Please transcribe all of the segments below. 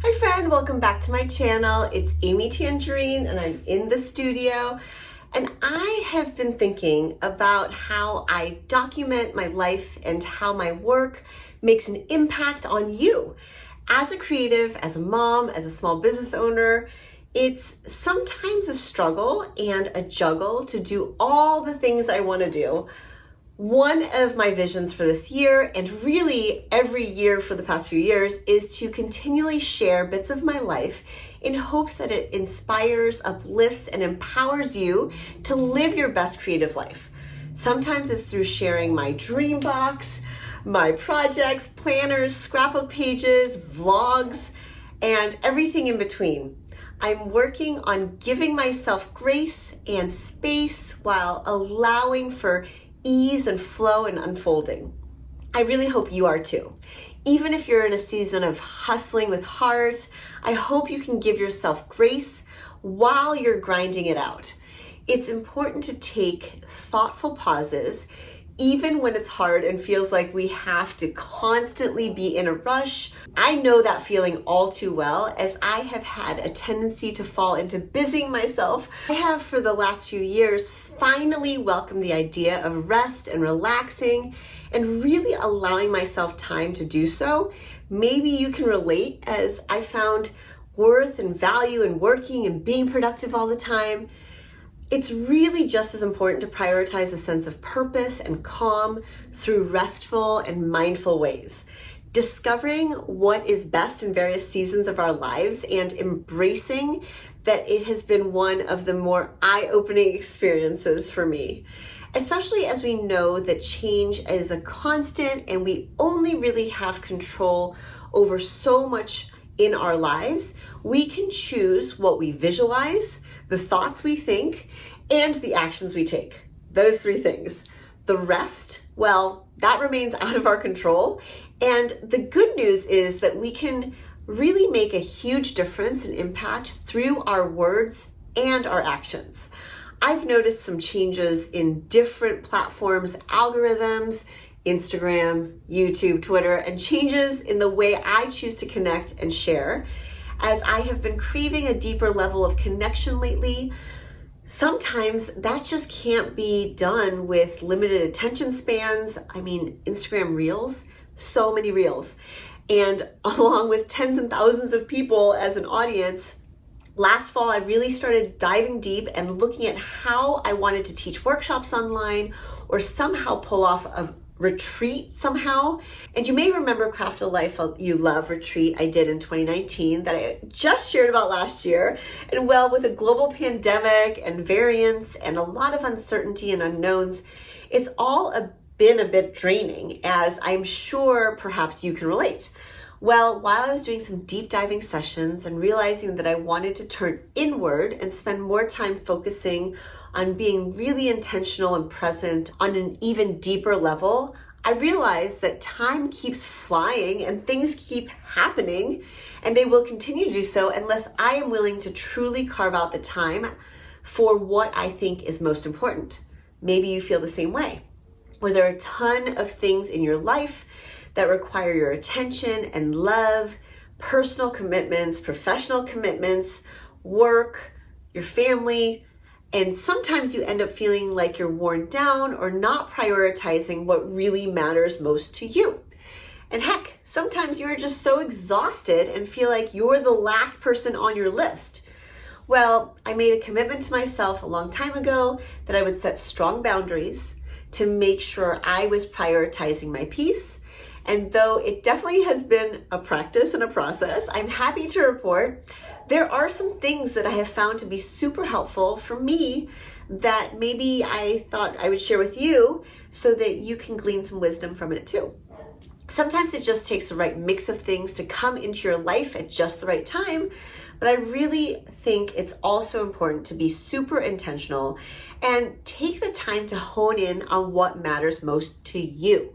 Hi friend, welcome back to my channel. It's Amy Tangerine and I'm in the studio, and I have been thinking about how I document my life and how my work makes an impact on you. As a creative, as a mom, as a small business owner, it's sometimes a struggle and a juggle to do all the things I want to do. One of my visions for this year, and really every year for the past few years, is to continually share bits of my life in hopes that it inspires, uplifts, and empowers you to live your best creative life. Sometimes it's through sharing my dream box, my projects, planners, scrapbook pages, vlogs, and everything in between. I'm working on giving myself grace and space while allowing for ease and flow and unfolding. I really hope you are too. Even if you're in a season of hustling with heart, I hope you can give yourself grace while you're grinding it out. It's important to take thoughtful pauses, even when it's hard and feels like we have to constantly be in a rush. I know that feeling all too well, as I have had a tendency to fall into busying myself. I have, for the last few years, finally welcomed the idea of rest and relaxing and really allowing myself time to do so. Maybe you can relate, as I found worth and value in working and being productive all the time. It's really just as important to prioritize a sense of purpose and calm through restful and mindful ways. Discovering what is best in various seasons of our lives and embracing that it has been one of the more eye-opening experiences for me. Especially as we know that change is a constant and we only really have control over so much in our lives. We can choose what we visualize, the thoughts we think, and the actions we take. Those three things. The rest, well, that remains out of our control. And the good news is that we can really make a huge difference and impact through our words and our actions. I've noticed some changes in different platforms, algorithms, Instagram, YouTube, Twitter, and changes in the way I choose to connect and share, as I have been craving a deeper level of connection lately. Sometimes that just can't be done with limited attention spans. I mean, Instagram Reels, so many Reels. And along with tens and thousands of people as an audience, last fall I really started diving deep and looking at how I wanted to teach workshops online or somehow pull off a retreat somehow. And you may remember Craft a Life You Love retreat I did in 2019 that I just shared about last year. And well, with a global pandemic and variants and a lot of uncertainty and unknowns, it's all been a bit draining, as I'm sure perhaps you can relate. Well, while I was doing some deep diving sessions and realizing that I wanted to turn inward and spend more time focusing on being really intentional and present on an even deeper level, I realized that time keeps flying and things keep happening, and they will continue to do so unless I am willing to truly carve out the time for what I think is most important. Maybe you feel the same way, where there are a ton of things in your life that require your attention and love, personal commitments, professional commitments, work, your family, and sometimes you end up feeling like you're worn down or not prioritizing what really matters most to you. And heck, sometimes you're just so exhausted and feel like you're the last person on your list. Well, I made a commitment to myself a long time ago that I would set strong boundaries to make sure I was prioritizing my peace. And though it definitely has been a practice and a process, I'm happy to report there are some things that I have found to be super helpful for me that maybe I thought I would share with you so that you can glean some wisdom from it too. Sometimes it just takes the right mix of things to come into your life at just the right time, but I really think it's also important to be super intentional and take the time to hone in on what matters most to you.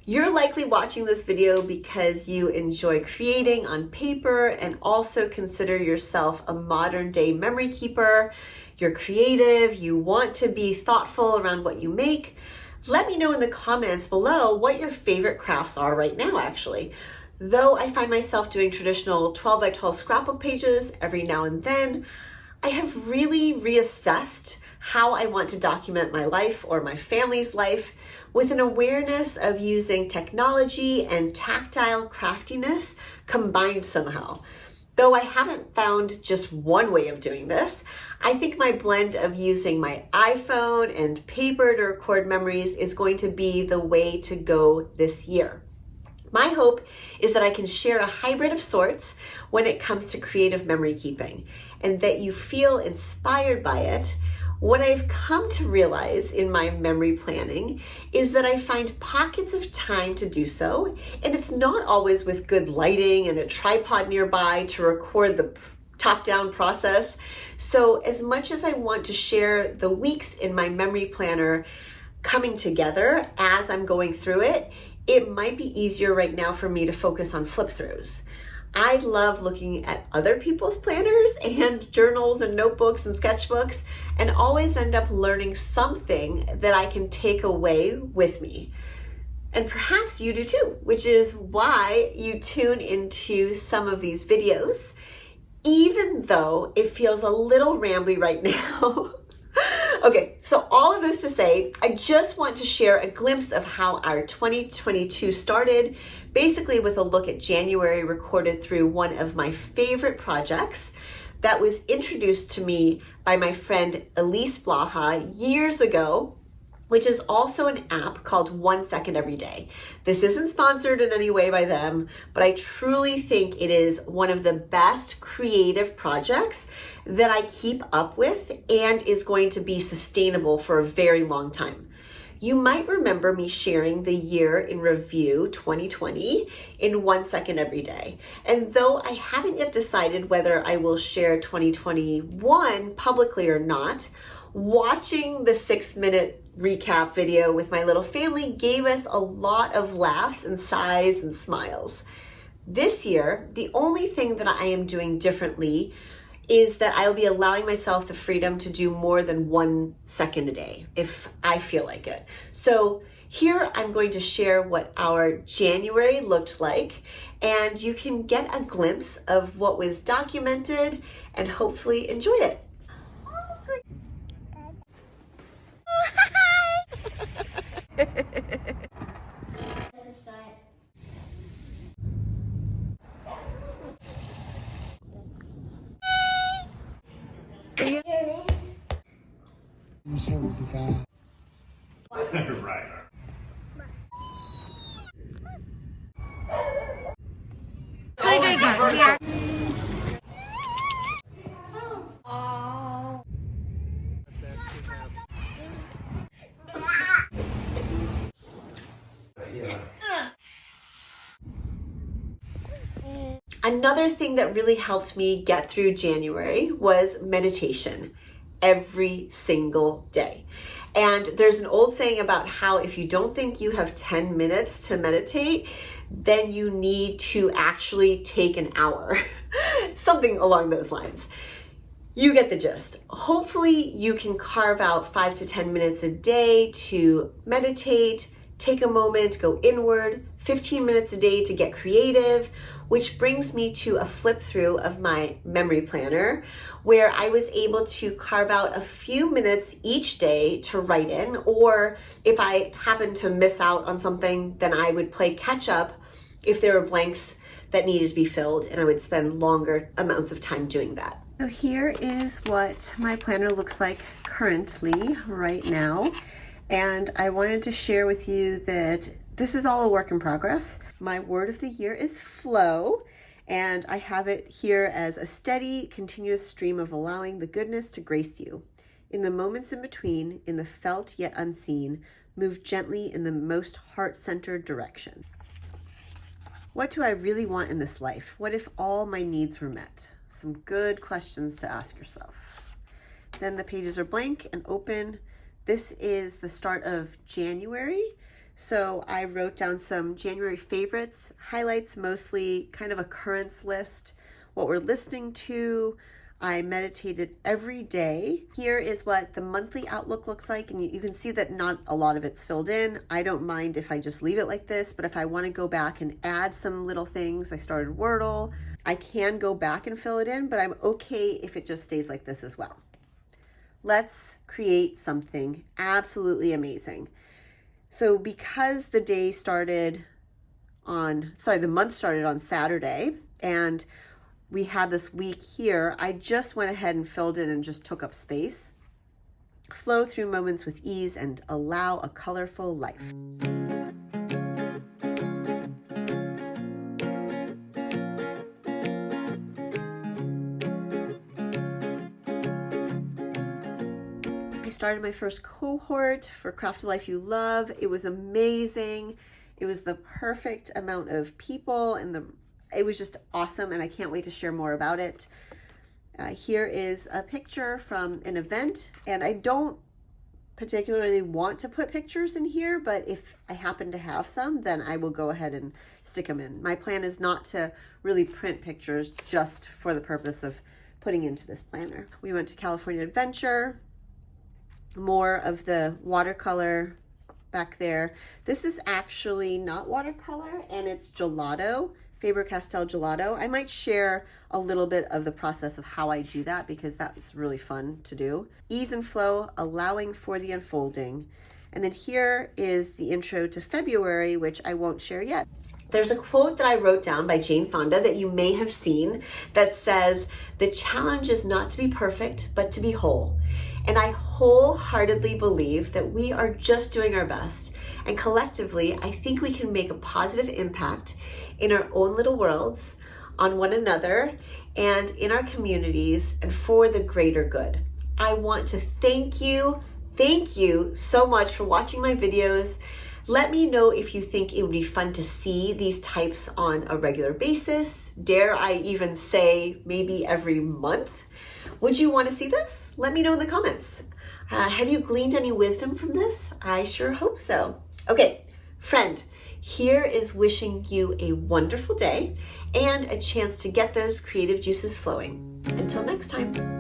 You're likely watching this video because you enjoy creating on paper and also consider yourself a modern day memory keeper. You're creative, you want to be thoughtful around what you make. Let me know in the comments below what your favorite crafts are right now, actually. Though I find myself doing traditional 12 by 12 scrapbook pages every now and then, I have really reassessed how I want to document my life or my family's life with an awareness of using technology and tactile craftiness combined somehow. Though I haven't found just one way of doing this, I think my blend of using my iPhone and paper to record memories is going to be the way to go this year. My hope is that I can share a hybrid of sorts when it comes to creative memory keeping, and that you feel inspired by it. What I've come to realize in my memory planning is that I find pockets of time to do so, and it's not always with good lighting and a tripod nearby to record the top-down process. So as much as I want to share the weeks in my memory planner coming together as I'm going through it, it might be easier right now for me to focus on flip-throughs. I love looking at other people's planners and journals and notebooks and sketchbooks, and always end up learning something that I can take away with me. And perhaps you do too, which is why you tune into some of these videos, even though it feels a little rambly right now. Okay, so all of this to say, I just want to share a glimpse of how our 2022 started, basically with a look at January recorded through one of my favorite projects that was introduced to me by my friend Elise Blvd years ago, which is also an app called 1 Second Every Day. This isn't sponsored in any way by them, but I truly think it is one of the best creative projects that I keep up with and is going to be sustainable for a very long time. You might remember me sharing the year in review 2020 in 1 Second Every Day. And though I haven't yet decided whether I will share 2021 publicly or not, watching the 6-minute recap video with my little family gave us a lot of laughs and sighs and smiles. This year, the only thing that I am doing differently is that I'll be allowing myself the freedom to do more than 1 second a day if I feel like it. So here I'm going to share what our January looked like, and you can get a glimpse of what was documented and hopefully enjoyed it. Right. Another thing that really helped me get through January was meditation every single day. And there's an old saying about how if you don't think you have 10 minutes to meditate, then you need to actually take an hour. Something along those lines. You get the gist. Hopefully you can carve out 5 to 10 minutes a day to meditate, take a moment, go inward, 15 minutes a day to get creative, which brings me to a flip through of my memory planner where I was able to carve out a few minutes each day to write in, or if I happened to miss out on something, then I would play catch up if there were blanks that needed to be filled, and I would spend longer amounts of time doing that. So here is what my planner looks like currently right now. And I wanted to share with you that this is all a work in progress. My word of the year is flow, and I have it here as a steady, continuous stream of allowing the goodness to grace you. In the moments in between, in the felt yet unseen, move gently in the most heart-centered direction. What do I really want in this life? What if all my needs were met? Some good questions to ask yourself. Then the pages are blank and open. This is the start of January. So I wrote down some January favorites, highlights, mostly kind of occurrence list, what we're listening to, I meditated every day. Here is what the monthly outlook looks like, and you can see that not a lot of it's filled in. I don't mind if I just leave it like this, but if I want to go back and add some little things, I started Wordle, I can go back and fill it in, but I'm okay if it just stays like this as well. Let's create something absolutely amazing. So because the month started on Saturday, and we had this week here, I just went ahead and filled in and just took up space. Flow through moments with ease and allow a colorful life. I started my first cohort for Craft a Life You Love. It was amazing. It was the perfect amount of people, and it was just awesome, and I can't wait to share more about it. Here is a picture from an event, and I don't particularly want to put pictures in here, but if I happen to have some, then I will go ahead and stick them in. My plan is not to really print pictures just for the purpose of putting into this planner. We went to California Adventure, more of the watercolor back there. This is actually not watercolor, and it's gelato. Faber-Castell gelato. I might share a little bit of the process of how I do that because that's really fun to do. Ease and flow, allowing for the unfolding. And then here is the intro to February, which I won't share yet. There's a quote that I wrote down by Jane Fonda that you may have seen that says, "The challenge is not to be perfect, but to be whole." And I wholeheartedly believe that we are just doing our best. And collectively, I think we can make a positive impact in our own little worlds, on one another, and in our communities, and for the greater good. I want to thank you so much for watching my videos. Let me know if you think it would be fun to see these types on a regular basis. Dare I even say maybe every month? Would you want to see this? Let me know in the comments. Have you gleaned any wisdom from this? I sure hope so. Okay, friend, here is wishing you a wonderful day and a chance to get those creative juices flowing. Until next time.